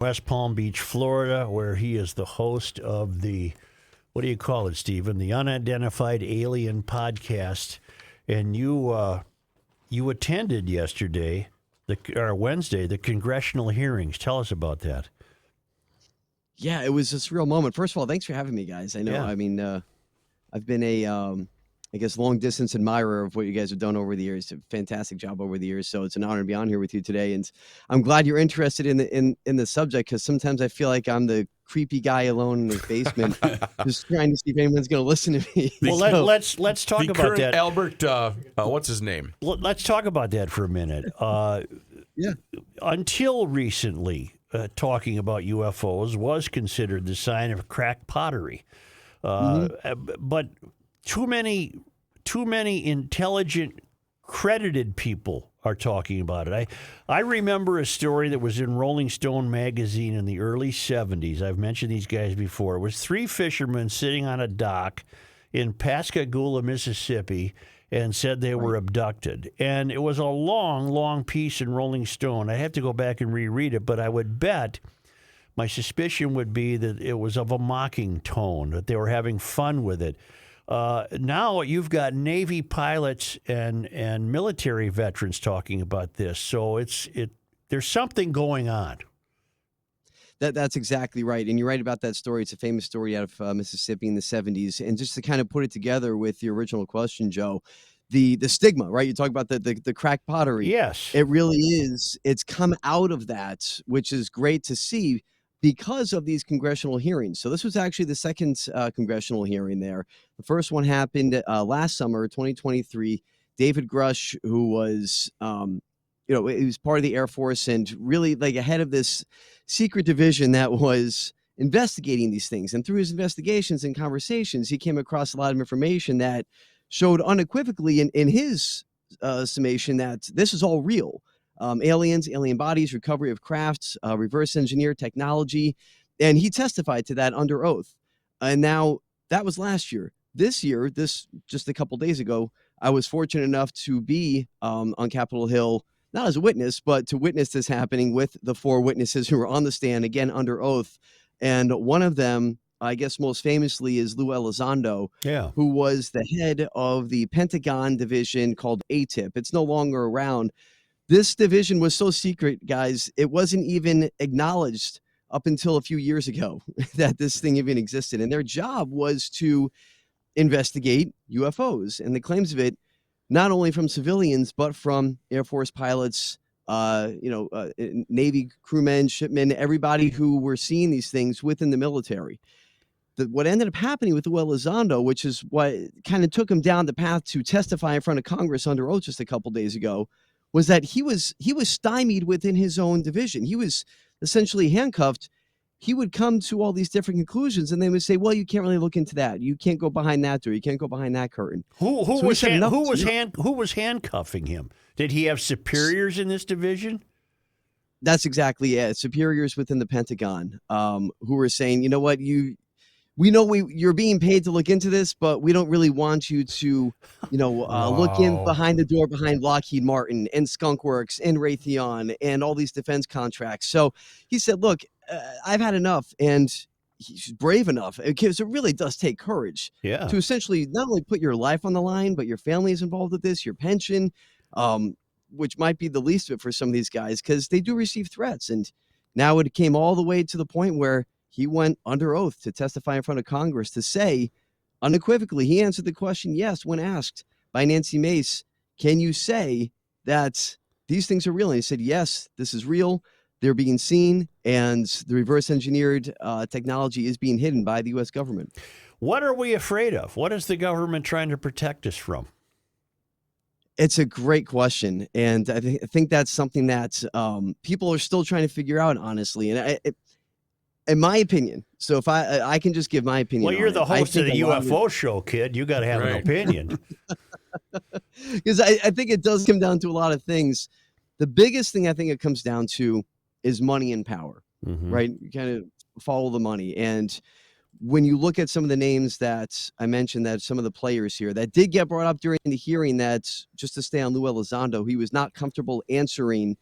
West Palm Beach, Florida, where he is the host of the, what do you call it, Stephen? The Unidentified Alien Podcast. And you attended yesterday, or Wednesday, the congressional hearings. Tell us about that. Yeah, it was a surreal moment. First of all, thanks for having me, guys. I know, Yeah. I mean, I've been a, I guess, long distance admirer of what you guys have done over the years. A fantastic job over the years. So it's an honor to be on here with you today. And I'm glad you're interested in the subject, because sometimes I feel like I'm the creepy guy alone in his basement, just trying to see if anyone's going to listen to me. Well, let's talk the about current that. Albert, what's his name? Let's talk about that for a minute. Yeah. Until recently, talking about UFOs was considered the sign of crack pottery. But too many intelligent, credited people are talking about it. I remember a story that was in Rolling Stone magazine in the early 70s. I've mentioned these guys before. It was 3 fishermen sitting on a dock in Pascagoula, Mississippi, and said they were abducted. And it was a long, long piece in Rolling Stone. I'd have to go back and reread it, but I would bet my suspicion would be that it was of a mocking tone, that they were having fun with it. Now you've got Navy pilots and military veterans talking about this. So there's something going on. That's exactly right. And you're right about that story. It's a famous story out of Mississippi in the 70s. And just to kind of put it together with the original question, Joe, the stigma, right? You talk about the crack pottery. Yes. It really is. It's come out of that, which is great to see because of these congressional hearings. So this was actually the second congressional hearing there. The first one happened last summer, 2023. David Grush, who was he was part of the Air Force and really like ahead of this secret division that was investigating these things. And through his investigations and conversations, he came across a lot of information that showed unequivocally in his summation that this is all real. Aliens, alien bodies, recovery of crafts, reverse engineer technology. And he testified to that under oath. And now that was last year. This year, just a couple days ago, I was fortunate enough to be on Capitol Hill, not as a witness, but to witness this happening with the 4 witnesses who were on the stand, again, under oath. And one of them, I guess most famously, is Lou Elizondo, who was the head of the Pentagon division called ATIP. It's no longer around. This division was so secret, guys, it wasn't even acknowledged up until a few years ago that this thing even existed. And their job was to investigate UFOs and the claims of it, not only from civilians, but from Air Force pilots, Navy crewmen, shipmen, everybody who were seeing these things within the military. What ended up happening with Lou Elizondo, which is what kind of took him down the path to testify in front of Congress under oath just a couple days ago, was that he was stymied within his own division. He was essentially handcuffed. He would come to all these different conclusions, and they would say, well, you can't really look into that. You can't go behind that door. You can't go behind that curtain. Who was handcuffing him? Did he have superiors in this division? That's exactly it. Superiors within the Pentagon, who were saying, you know what, we know you're being paid to look into this, but we don't really want you to, look in behind the door behind Lockheed Martin and Skunk Works and Raytheon and all these defense contracts. So he said, look, I've had enough. And he's brave enough, because it really does take courage to essentially not only put your life on the line, but your family is involved with this, your pension, which might be the least of it for some of these guys, because they do receive threats. And now it came all the way to the point where he went under oath to testify in front of Congress to say unequivocally, he answered the question, yes, when asked by Nancy Mace, can you say that these things are real? And he said, yes, this is real. They're being seen, and the reverse engineered technology is being hidden by the U.S. government. What are we afraid of? What is the government trying to protect us from? It's a great question. And I think that's something that people are still trying to figure out, honestly. And in my opinion, so if I can just give my opinion. Well, you're the host of the UFO show, kid. You got to have an opinion. Because I think it does come down to a lot of things. The biggest thing I think it comes down to is money and power, right? You kind of follow the money. And when you look at some of the names that I mentioned, that some of the players here that did get brought up during the hearing, that just to stay on Lou Elizondo, he was not comfortable answering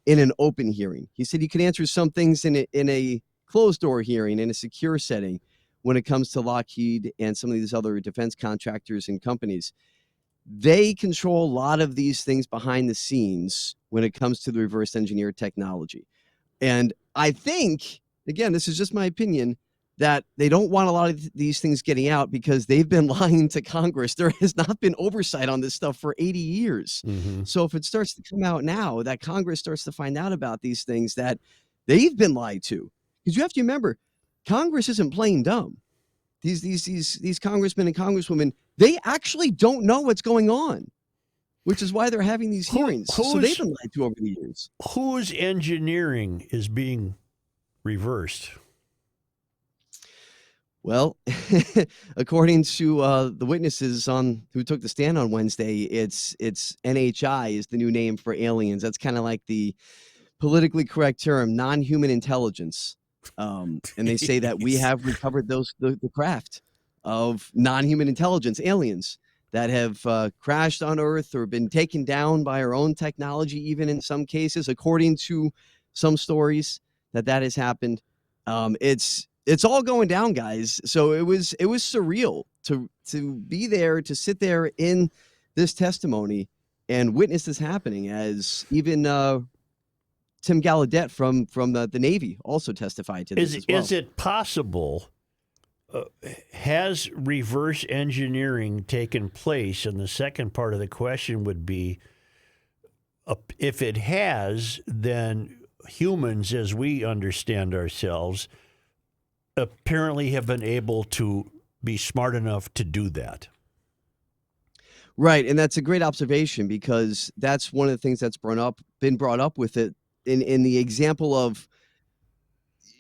in an open hearing. He said you can answer some things in a closed door hearing, in a secure setting, when it comes to Lockheed and some of these other defense contractors and companies. They control a lot of these things behind the scenes when it comes to the reverse engineered technology. And I think, again, this is just my opinion, that they don't want a lot of these things getting out because they've been lying to Congress. There has not been oversight on this stuff for 80 years. Mm-hmm. So if it starts to come out now, that Congress starts to find out about these things that they've been lied to. Because you have to remember, Congress isn't playing dumb. These congressmen and congresswomen, they actually don't know what's going on, which is why they're having these hearings. So they've been lied to over the years. Whose engineering is being reversed? Well, according to the witnesses who took the stand on Wednesday, it's NHI is the new name for aliens. That's kind of like the politically correct term, non-human intelligence. And they say that we have recovered the craft of non-human intelligence, aliens that have crashed on Earth or been taken down by our own technology, even in some cases, according to some stories that has happened. It's all going down, guys. So it was surreal to be there, to sit there in this testimony and witness this happening, as even Tim Gallaudet from the Navy also testified to this as well. Is it possible, has reverse engineering taken place? And the second part of the question would be, if it has, then humans, as we understand ourselves, apparently have been able to be smart enough to do that. Right, and that's a great observation, because that's one of the things that's been brought up with it in the example of,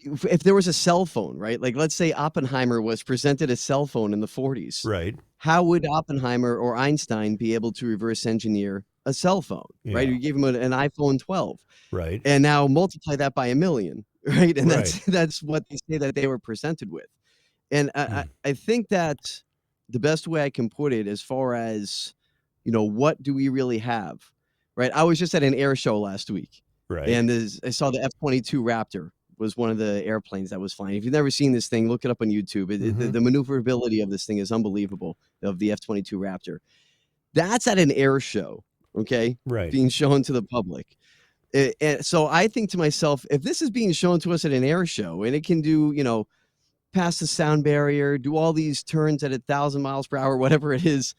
if there was a cell phone, right? Like, let's say Oppenheimer was presented a cell phone in the 40s. Right. How would Oppenheimer or Einstein be able to reverse engineer a cell phone, right? You gave him an iPhone 12. Right. And now multiply that by 1 million, right? And that's what they say that they were presented with. And I think that the best way I can put it, as far as, what do we really have, right? I was just at an air show last week. Right. And I saw the F-22 Raptor was one of the airplanes that was flying. If you've never seen this thing, look it up on YouTube. The maneuverability of this thing is unbelievable, of the F-22 Raptor. That's at an air show, okay? Right. Being shown to the public. And so I think to myself, if this is being shown to us at an air show, and it can do, pass the sound barrier, do all these turns at 1,000 miles per hour, whatever it is,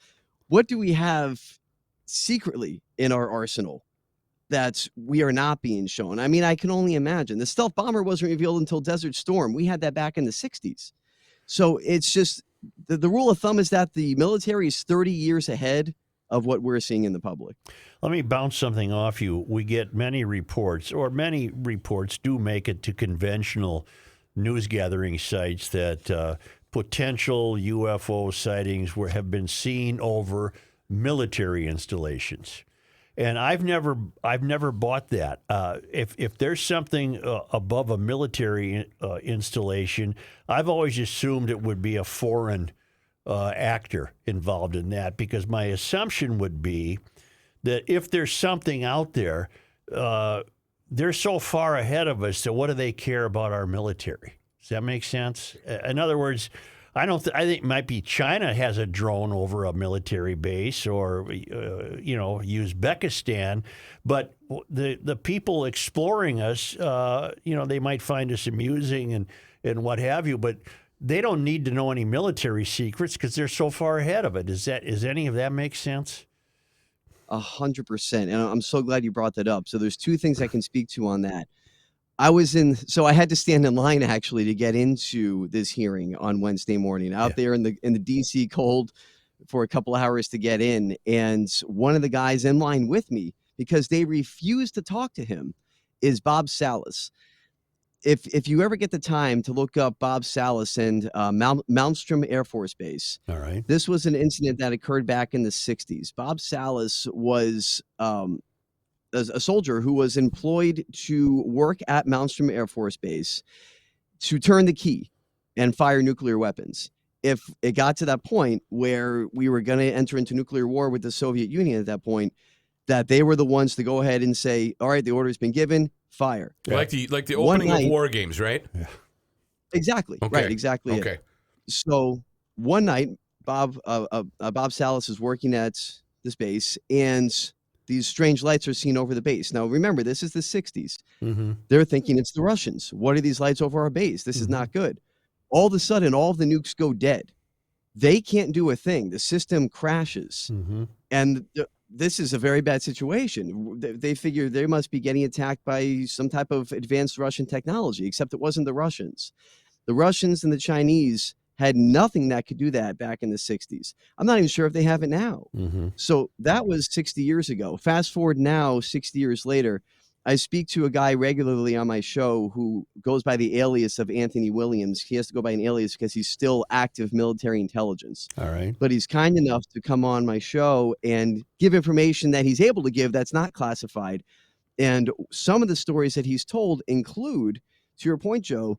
what do we have secretly in our arsenal that we are not being shown? I mean, I can only imagine. The stealth bomber wasn't revealed until Desert Storm. We had that back in the 60s. So it's just, the rule of thumb is that the military is 30 years ahead of what we're seeing in the public. Let me bounce something off you. We get many reports do make it to conventional news gathering sites that potential UFO sightings have been seen over military installations. And I've never bought that. If there's something above a military installation, I've always assumed it would be a foreign actor involved in that, because my assumption would be that if there's something out there, they're so far ahead of us that what do they care about our military? Does that make sense? In other words, I think it might be China has a drone over a military base, or Uzbekistan, but the people exploring us, they might find us amusing and what have you, but they don't need to know any military secrets because they're so far ahead of it. Is any of that make sense? 100%. And I'm so glad you brought that up. So there's two things I can speak to on that. I had to stand in line actually to get into this hearing on Wednesday morning, out there in the DC cold for a couple hours to get in. And one of the guys in line with me, because they refused to talk to him, is Bob Salas. If you ever get the time to look up Bob Salas and Malmstrom Air Force Base. All right. This was an incident that occurred back in the 60s. Bob Salas was a soldier who was employed to work at Malmstrom Air Force Base to turn the key and fire nuclear weapons. If it got to that point where we were going to enter into nuclear war with the Soviet Union at that point, that they were the ones to go ahead and say, all right, the order's been given, fire. Like the One opening of night- war games, right? Exactly. Okay. Right. Exactly. it. Okay. So one night, Bob Salas is working at this base, and these strange lights are seen over the base. Now, remember, this is the 60s. Mm-hmm. They're thinking it's the Russians. What are these lights over our base? This is not good. All of a sudden, all of the nukes go dead. They can't do a thing. The system crashes. Mm-hmm. And this is a very bad situation. They figure they must be getting attacked by some type of advanced Russian technology, except it wasn't the Russians. The Russians and the Chinese had nothing that could do that back in the 60s. I'm not even sure if they have it now. Mm-hmm. So that was 60 years ago. Fast forward now, 60 years later, I speak to a guy regularly on my show who goes by the alias of Anthony Williams. He has to go by an alias because he's still active military intelligence. All right. But he's kind enough to come on my show and give information that he's able to give that's not classified. And some of the stories that he's told include, to your point, Joe,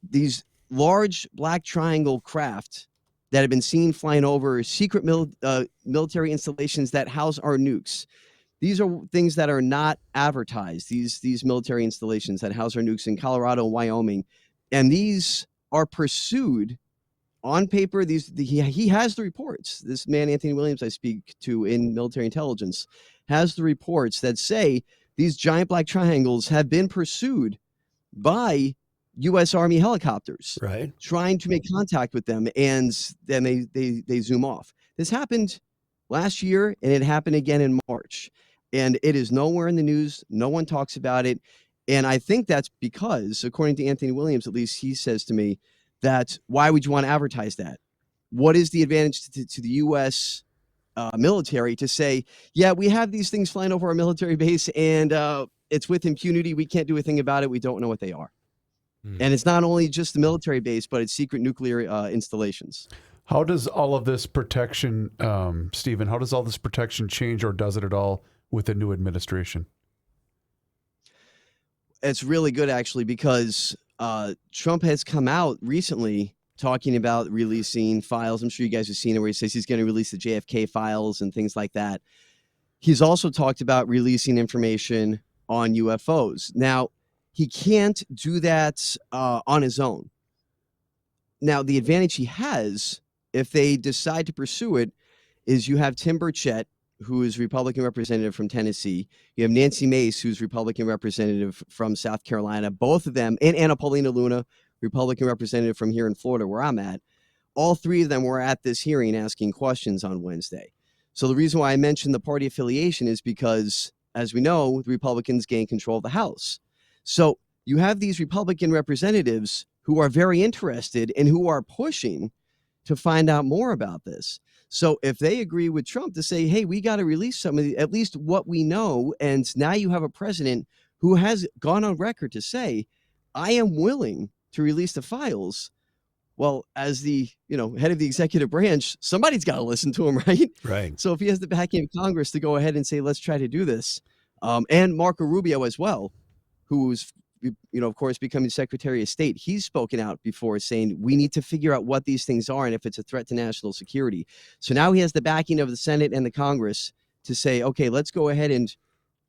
these large black triangle craft that have been seen flying over secret military installations that house our nukes. These are things that are not advertised, these military installations that house our nukes in Colorado and Wyoming. And these are pursued on paper. He has the reports. This man, Anthony Williams, I speak to in military intelligence, has the reports that say these giant black triangles have been pursued by U.S. Army helicopters, Right. trying to make contact with them, and then they zoom off. This happened last year, and it happened again in March. And it is nowhere in the news. No one talks about it. And I think that's because, according to Anthony Williams, at least he says to me, that why would you want to advertise that? What is the advantage to the U.S. Military to say, yeah, we have these things flying over our military base, and it's with impunity. We can't do a thing about it. We don't know what they are. And it's not only just the military base, but it's secret nuclear installations. How does all of this protection, Stephen, how does all this protection change, or does it at all with the new administration? It's really good, actually, because Trump has come out recently talking about releasing files. I'm sure you guys have seen it, where he says he's going to release the JFK files and things like that. He's also talked about releasing information on UFOs. Now, he can't do that on his own. Now, the advantage he has, if they decide to pursue it, is you have Tim Burchett, who is Republican representative from Tennessee. You have Nancy Mace, who's Republican representative from South Carolina. Both of them, and Anna Paulina Luna, Republican representative from here in Florida, where I'm at. All three of them were at this hearing asking questions on Wednesday. So the reason why I mentioned the party affiliation is because, as we know, the Republicans gain control of the House. So you have these Republican representatives who are very interested and who are pushing to find out more about this. So if they agree with Trump to say, hey, we got to release some of at least what we know, and now you have a president who has gone on record to say, I am willing to release the files. Well, as the head of the executive branch, somebody's got to listen to him, right? Right. So if he has the backing of Congress to go ahead and say, let's try to do this, and Marco Rubio as well, who's of course, becoming Secretary of State, he's spoken out before saying we need to figure out what these things are and if it's a threat to national security. So now he has the backing of the Senate and the Congress to say, okay, let's go ahead and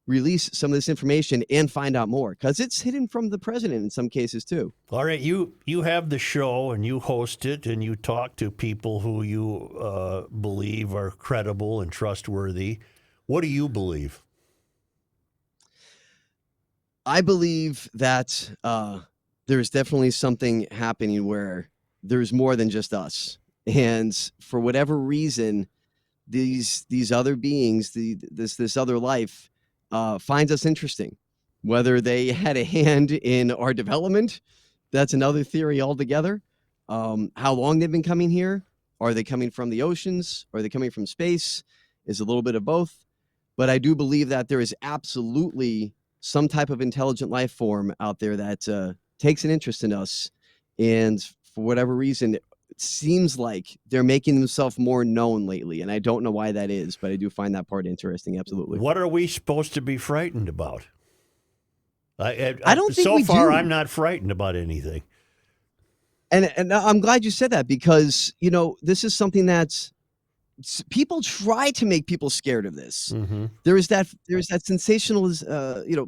release some of this information and find out more, because it's hidden from the president in some cases too. All right, you have the show and you host it and you talk to people who you believe are credible and trustworthy. What do you believe? I believe that there's definitely something happening where there's more than just us. And for whatever reason, these other beings, this other life finds us interesting. Whether they had a hand in our development, that's another theory altogether. How long they've been coming here? Are they coming from the oceans? Are they coming from space? Is a little bit of both. But I do believe that there is absolutely some type of intelligent life form out there that takes an interest in us. And for whatever reason, it seems like they're making themselves more known lately. And I don't know why that is, but I do find that part interesting. Absolutely. What are we supposed to be frightened about? I don't think so we far, do. I'm not frightened about anything. And I'm glad you said that, because, this is something that's people try to make people scared of this. Mm-hmm. There's that sensational,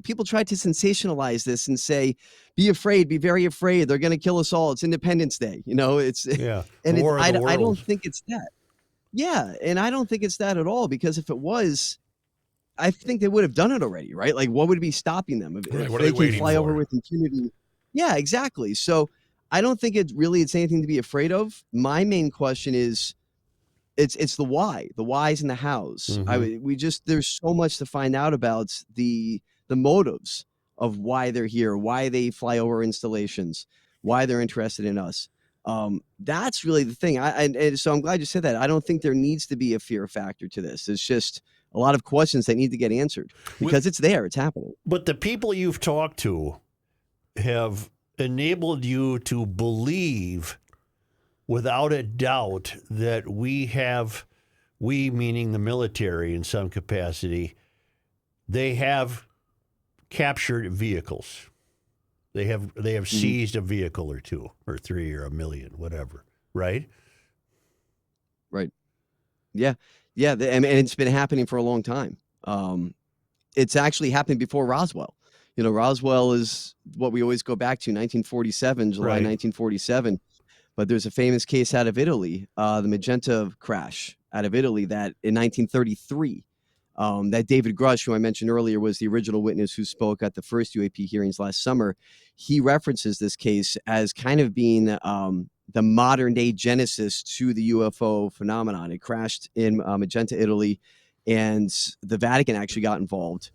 people try to sensationalize this and say, be afraid, be very afraid. They're going to kill us all. It's Independence Day. It's Yeah. and War of the I don't Worlds. think it's that. Yeah, and I don't think it's that at all, because if it was, I think they would have done it already, right? Like, what would be stopping them? If Right, what are they they can waiting fly over for? with impunity. Yeah, exactly. So I don't think it's anything to be afraid of. My main question is, it's the why, the whys and the hows. There's so much to find out about the motives of why they're here, why they fly over installations, why they're interested in us. That's really the thing. And so I'm glad you said that. I don't think there needs to be a fear factor to this. It's just a lot of questions that need to get answered, because it's there, it's happening. But the people you've talked to have enabled you to believe without a doubt that we meaning the military in some capacity, they have captured vehicles. They have seized a vehicle or two or three or a million, whatever, right? Right. Yeah. Yeah. And it's been happening for a long time. It's actually happened before Roswell. Roswell is what we always go back to, 1947, July Right. 1947. But there's a famous case out of Italy, the Magenta crash out of Italy, that in 1933, that David Grush, who I mentioned earlier, was the original witness who spoke at the first UAP hearings last summer. He references this case as kind of being the modern day genesis to the UFO phenomenon. It crashed in Magenta, Italy, and the Vatican actually got involved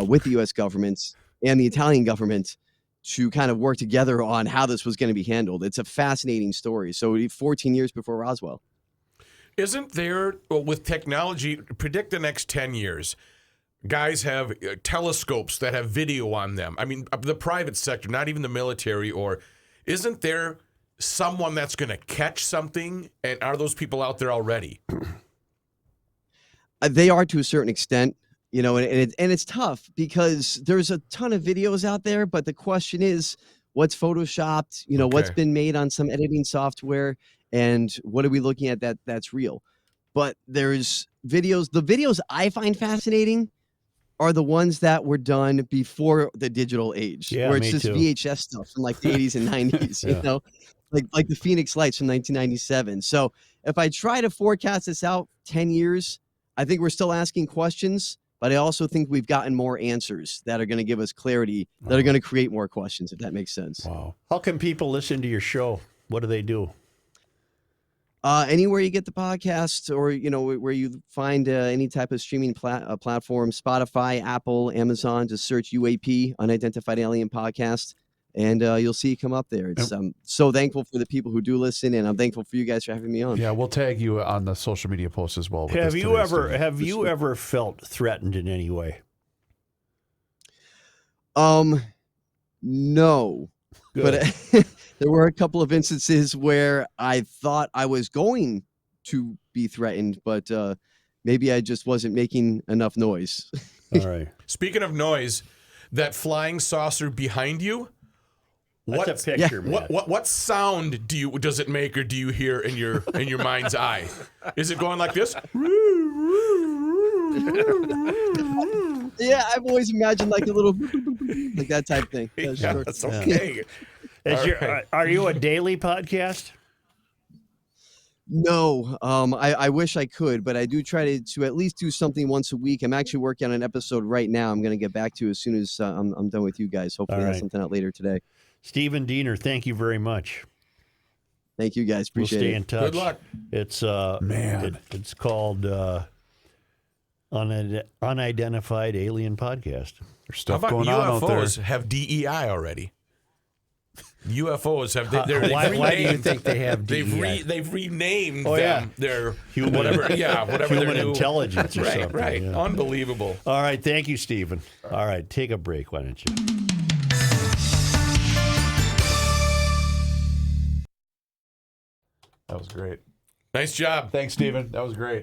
with the U.S. government and the Italian government to kind of work together on how this was going to be handled. It's a fascinating story. So 14 years before Roswell. Isn't there, with technology, predict the next 10 years, guys have telescopes that have video on them. I mean, the private sector, not even the military, or isn't there someone that's going to catch something? And are those people out there already? They are, to a certain extent. And it's tough because there's a ton of videos out there, but the question is, what's photoshopped, what's been made on some editing software, and what are we looking at that's real? But there's videos. The videos I find fascinating are the ones that were done before the digital age, where it's just VHS stuff from like the 80s and 90s, like the Phoenix Lights from 1997. So if I try to forecast this out 10 years, I think we're still asking questions. But I also think we've gotten more answers that are going to give us clarity, that are going to create more questions, if that makes sense. Wow. How can people listen to your show? What do they do? Anywhere you get the podcast, or, where you find any type of streaming platform, Spotify, Apple, Amazon, just search UAP, Unidentified Alien Podcast, and you'll see it come up there. It's so thankful for the people who do listen, and I'm thankful for you guys for having me on. Yeah, we'll tag you on the social media posts as well. Have you ever felt threatened in any way? No. Good. But there were a couple of instances where I thought I was going to be threatened, but maybe I just wasn't making enough noise. All right. Speaking of noise, that flying saucer behind you, That's a picture, man. what sound does it make, or do you hear in your mind's eye? Is it going like this? Yeah, I've always imagined like a little like that type thing. Yeah, that's okay. Are you a daily podcast? No, I wish I could, but I do try to at least do something once a week. I'm actually working on an episode right now. I'm going to get back to as soon as I'm done with you guys. Hopefully, All I'll right. have something out later today. Stephen Diener, thank you very much. Thank you guys. We'll Appreciate stay it. in touch. Good luck. It's Man. it's called Unidentified Alien Podcast. There's How stuff about going on out there. UFOs have DEI already? UFOs have. Why do you think they have DEI? They've renamed Oh, yeah. them their whatever Human their new intelligence or right, something. right. Yeah. Unbelievable. All right, thank you, Stephen. All right, take a break, why don't you? That was great. Nice job. Thanks, Stephen. That was great.